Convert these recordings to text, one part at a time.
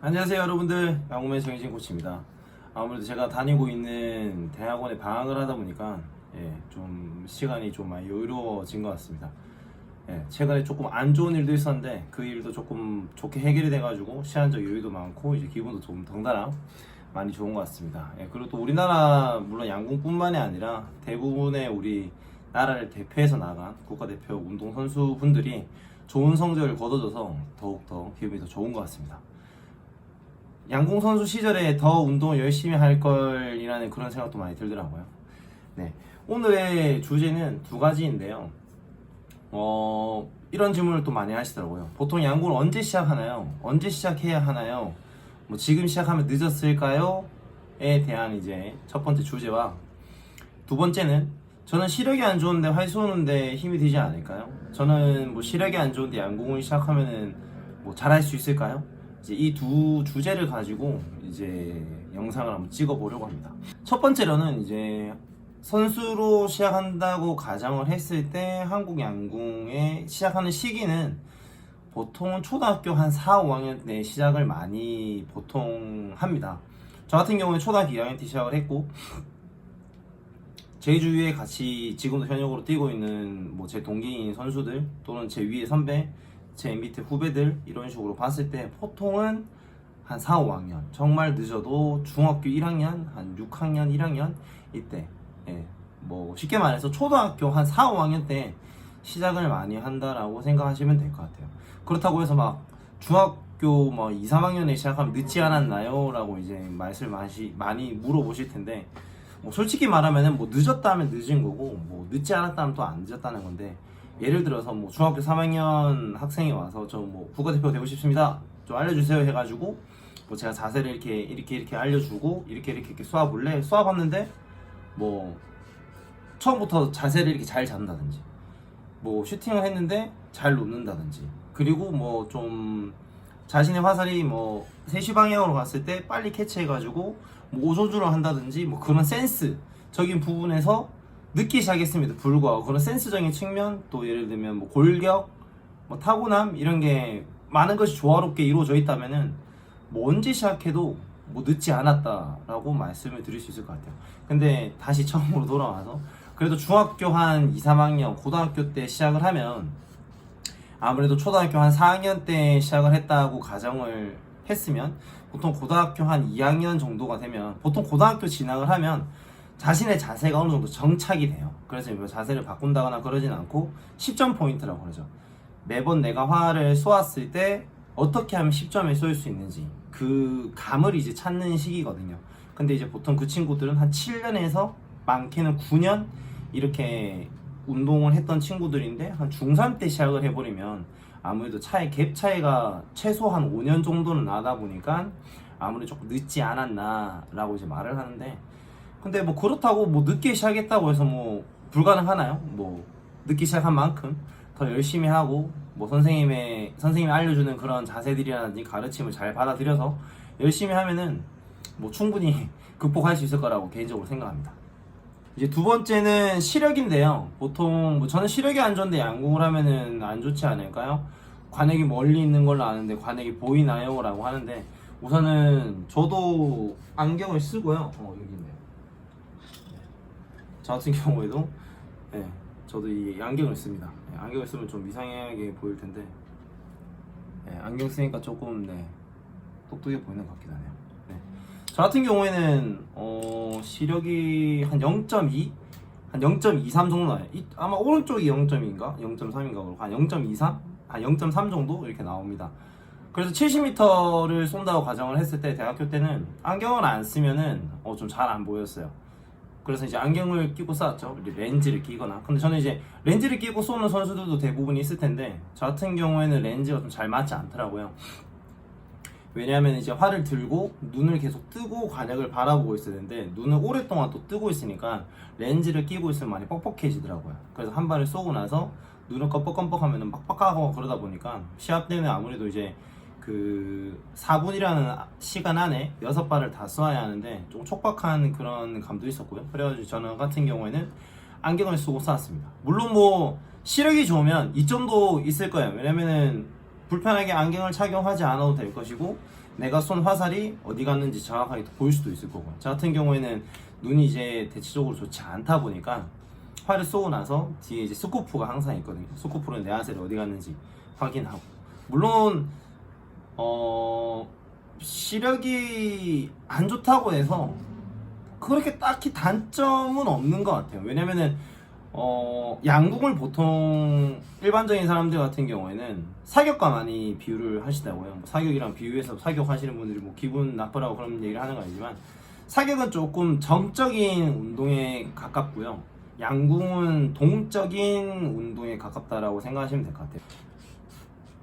안녕하세요 여러분들, 양호맨 정희진 코치입니다. 아무래도 제가 다니고 있는 대학원에 방학을 하다 보니까 좀 시간이 좀 많이 여유로워진 것 같습니다. 최근에 조금 안 좋은 일도 있었는데 그 일도 조금 좋게 해결이 돼가지고 시간적 여유도 많고 이제 기분도 좀 덩달아 많이 좋은 것 같습니다. 그리고 또 우리나라 물론 양궁뿐만이 아니라 대부분의 우리 나라를 대표해서 나간 국가대표 운동선수분들이 좋은 성적을 거둬줘서 더욱더 기분이 더 좋은 것 같습니다. 양궁 선수 시절에 더 운동을 열심히 할 걸이라는 그런 생각도 많이 들더라고요. 오늘의 주제는 두 가지인데요. 이런 질문을 또 많이 하시더라고요. 보통 양궁을 언제 시작하나요? 언제 시작해야 하나요? 뭐 지금 시작하면 늦었을까요? 에 대한 이제 첫 번째 주제와 두 번째는 저는 시력이 안 좋은데 활 쏘는데 힘이 되지 않을까요? 저는 뭐 시력이 안 좋은데 양궁을 시작하면은 뭐 잘할 수 있을까요? 이제 이 두 주제를 가지고 이제 영상을 한번 찍어보려고 합니다. 첫 번째로는 이제 선수로 시작한다고 가정을 했을 때 한국 양궁에 시작하는 시기는 보통은 초등학교 한 4, 5학년 때 시작을 많이 보통 합니다. 저 같은 경우는 초등학교 2학년 때 시작을 했고 제 주위에 같이 지금도 현역으로 뛰고 있는 뭐 제 동기인 선수들 또는 제 위에 선배 제 밑에 후배들 이런 식으로 봤을 때 보통은 한 4, 5학년 정말 늦어도 중학교 1학년 한 6학년 1학년 이때 뭐 쉽게 말해서 초등학교 한 4, 5학년 때 시작을 많이 한다라고 생각하시면 될 것 같아요. 그렇다고 해서 막 중학교 뭐 2, 3학년에 시작하면 늦지 않았나요? 라고 이제 말씀을 많이 물어보실 텐데 뭐 솔직히 말하면은 뭐 늦었다면 늦은 거고 뭐 늦지 않았다면 또 안 늦었다는 건데 예를 들어서 뭐 중학교 3학년 학생이 와서 저 뭐 국가대표 되고 싶습니다 좀 알려주세요 해가지고 뭐 제가 자세를 이렇게 알려주고 이렇게 쏘아볼래? 쏘아봤는데 뭐 처음부터 자세를 이렇게 잘 잡는다든지 뭐 슈팅을 했는데 잘 놓는다든지 그리고 뭐 좀 자신의 화살이 뭐 3시 방향으로 갔을 때 빨리 캐치해가지고 뭐 오조주로 한다든지 뭐 그런 센스적인 부분에서 늦게 시작했음에도 불구하고 그런 센스적인 측면 또 예를 들면 뭐 골격, 뭐 타고남 이런 게 많은 것이 조화롭게 이루어져 있다면은 뭐 언제 시작해도 뭐 늦지 않았다라고 말씀을 드릴 수 있을 것 같아요. 근데 다시 처음으로 돌아와서 그래도 중학교 한 2, 3학년 고등학교 때 시작을 하면 아무래도 초등학교 한 4학년 때 시작을 했다고 가정을 했으면 보통 고등학교 한 2학년 정도가 되면 보통 고등학교 진학을 하면 자신의 자세가 어느 정도 정착이 돼요. 그래서 뭐 자세를 바꾼다거나 그러진 않고 10점 포인트라고 그러죠. 매번 내가 활을 쏘았을 때 어떻게 하면 10점에 쏠 수 있는지 그 감을 이제 찾는 시기거든요. 근데 이제 보통 그 친구들은 한 7년에서 많게는 9년 이렇게 운동을 했던 친구들인데 한 중3 때 시작을 해버리면 아무래도 갭 차이가 최소 한 5년 정도는 나다 보니까 아무래도 조금 늦지 않았나 라고 이제 말을 하는데 근데 뭐 그렇다고 뭐 늦게 시작했다고 해서 뭐 불가능하나요? 뭐 늦게 시작한 만큼 더 열심히 하고 뭐 선생님이 알려주는 그런 자세들이라든지 가르침을 잘 받아들여서 열심히 하면은 뭐 충분히 극복할 수 있을 거라고 개인적으로 생각합니다. 이제 두 번째는 시력인데요. 보통 뭐 저는 시력이 안 좋은데 양궁을 하면은 안 좋지 않을까요? 관액이 멀리 있는 걸로 아는데 관액이 보이나요? 라고 하는데 우선은 저도 안경을 쓰고요. 여기 있네요. 저 같은 경우에도 저도 이 안경을 씁니다. 안경을 쓰면 좀 이상하게 보일 텐데 안경 쓰니까 조금 똑똑해 보이는 것 같긴 하네요. 저 같은 경우에는 시력이 한 0.2? 한 0.23 정도 나요. 아마 오른쪽이 0.2인가? 0.3인가? 그렇고 한 0.23? 한 0.3 정도 이렇게 나옵니다. 그래서 70m를 쏜다고 가정을 했을 때 대학교 때는 안경을 안 쓰면은 좀 잘 안 보였어요. 그래서 이제 안경을 끼고 쐈죠. 렌즈를 끼거나. 근데 저는 이제 렌즈를 끼고 쏘는 선수들도 대부분 있을 텐데 저 같은 경우에는 렌즈가 좀 잘 맞지 않더라고요. 왜냐하면 이제 활을 들고 눈을 계속 뜨고 관역을 바라보고 있어야 되는데 눈을 오랫동안 또 뜨고 있으니까 렌즈를 끼고 있으면 많이 뻑뻑해지더라고요. 그래서 한 발을 쏘고 나서 눈을 껌뻑껌뻑하면 빡빡하고 그러다 보니까 시합 때는 아무래도 이제 그 4분이라는 시간 안에 6발을 다 쏘아야 하는데 좀 촉박한 그런 감도 있었고요. 그래가지고 저는 같은 경우에는 안경을 쓰고 쐈습니다. 물론 뭐 시력이 좋으면 이점도 있을 거예요. 왜냐면은 불편하게 안경을 착용하지 않아도 될 것이고 내가 쏜 화살이 어디 갔는지 정확하게 보일 수도 있을 거고, 저 같은 경우에는 눈이 이제 대체적으로 좋지 않다 보니까 활을 쏘고 나서 뒤에 이제 스코프가 항상 있거든요. 스코프로는 내 화살이 어디 갔는지 확인하고, 물론 시력이 안 좋다고 해서 그렇게 딱히 단점은 없는 것 같아요. 왜냐면은 양궁을 보통 일반적인 사람들 같은 경우에는 사격과 많이 비유를 하시더라고요. 뭐 사격이랑 비유해서 사격하시는 분들이 뭐 기분 나쁘라고 그런 얘기를 하는 건 아니지만, 사격은 조금 정적인 운동에 가깝고요, 양궁은 동적인 운동에 가깝다라고 생각하시면 될 것 같아요.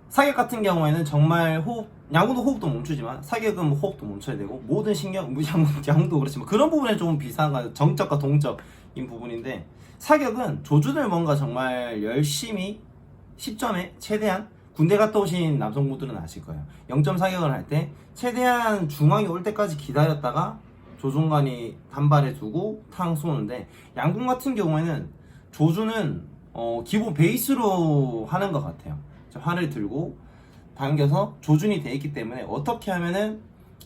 사격 같은 경우에는 정말 양궁도 호흡도 멈추지만 사격은 뭐 호흡도 멈춰야 되고, 모든 신경, 양궁도 그렇지만 그런 부분에 좀 비슷한 거, 정적과 동적인 부분인데, 사격은 조준을 뭔가 정말 열심히 10점에 최대한, 군대 갔다 오신 남성분들은 아실 거예요. 0점 사격을 할 때 최대한 중앙이 올 때까지 기다렸다가 조준관이 단발에 두고 탕 쏘는데, 양궁 같은 경우에는 조준은 기본 베이스로 하는 것 같아요. 활을 들고 당겨서 조준이 돼 있기 때문에 어떻게 하면은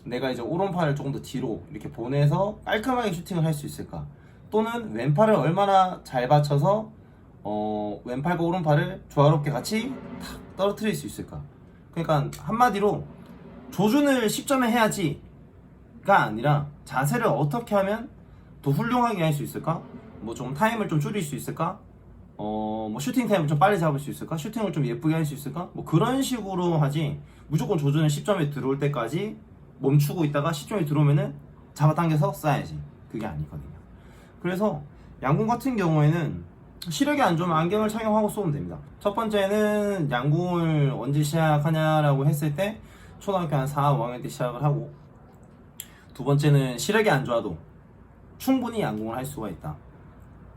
내가 이제 오른팔을 조금 더 뒤로 이렇게 보내서 깔끔하게 슈팅을 할 수 있을까, 또는 왼팔을 얼마나 잘 받쳐서 왼팔과 오른팔을 조화롭게 같이 탁 떨어뜨릴 수 있을까. 그러니까 한마디로 조준을 10점에 해야지가 아니라 자세를 어떻게 하면 더 훌륭하게 할 수 있을까, 뭐 좀 타임을 좀 줄일 수 있을까, 뭐 슈팅 타임을 좀 빨리 잡을 수 있을까, 슈팅을 좀 예쁘게 할 수 있을까, 뭐 그런 식으로 하지, 무조건 조준을 10점에 들어올 때까지 멈추고 있다가 10점에 들어오면은 잡아당겨서 쏴야지, 그게 아니거든요. 그래서 양궁 같은 경우에는 시력이 안 좋으면 안경을 착용하고 쏘면 됩니다. 첫 번째는 양궁을 언제 시작하냐라고 했을 때 초등학교 한 4, 5학년 때 시작을 하고, 두 번째는 시력이 안 좋아도 충분히 양궁을 할 수가 있다.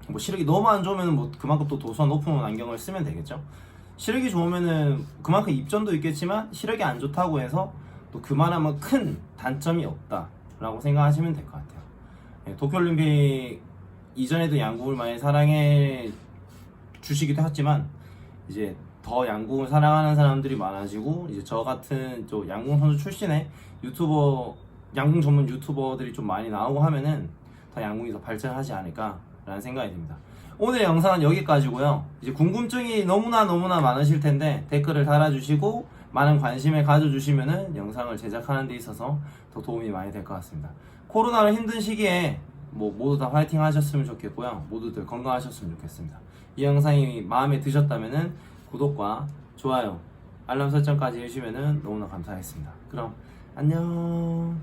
뭐 시력이 너무 안 좋으면 뭐 그만큼 또 도수가 높은 안경을 쓰면 되겠죠. 시력이 좋으면은 그만큼 입점도 있겠지만, 시력이 안 좋다고 해서 또 그만하면 큰 단점이 없다라고 생각하시면 될 것 같아요. 도쿄올림픽 이전에도 양궁을 많이 사랑해 주시기도 했지만, 이제 더 양궁을 사랑하는 사람들이 많아지고, 이제 저 같은 또 양궁 선수 출신의 유튜버, 양궁 전문 유튜버들이 좀 많이 나오고 하면은 더 양궁이 더 발전하지 않을까 라는 생각이 듭니다. 오늘의 영상은 여기까지고요. 이제 궁금증이 너무나 많으실 텐데 댓글을 달아주시고 많은 관심을 가져주시면은 영상을 제작하는 데 있어서 더 도움이 많이 될 것 같습니다. 코로나로 힘든 시기에 뭐 모두 다 화이팅 하셨으면 좋겠고요. 모두들 건강하셨으면 좋겠습니다. 이 영상이 마음에 드셨다면은 구독과 좋아요, 알람 설정까지 해주시면은 너무나 감사하겠습니다. 그럼 안녕.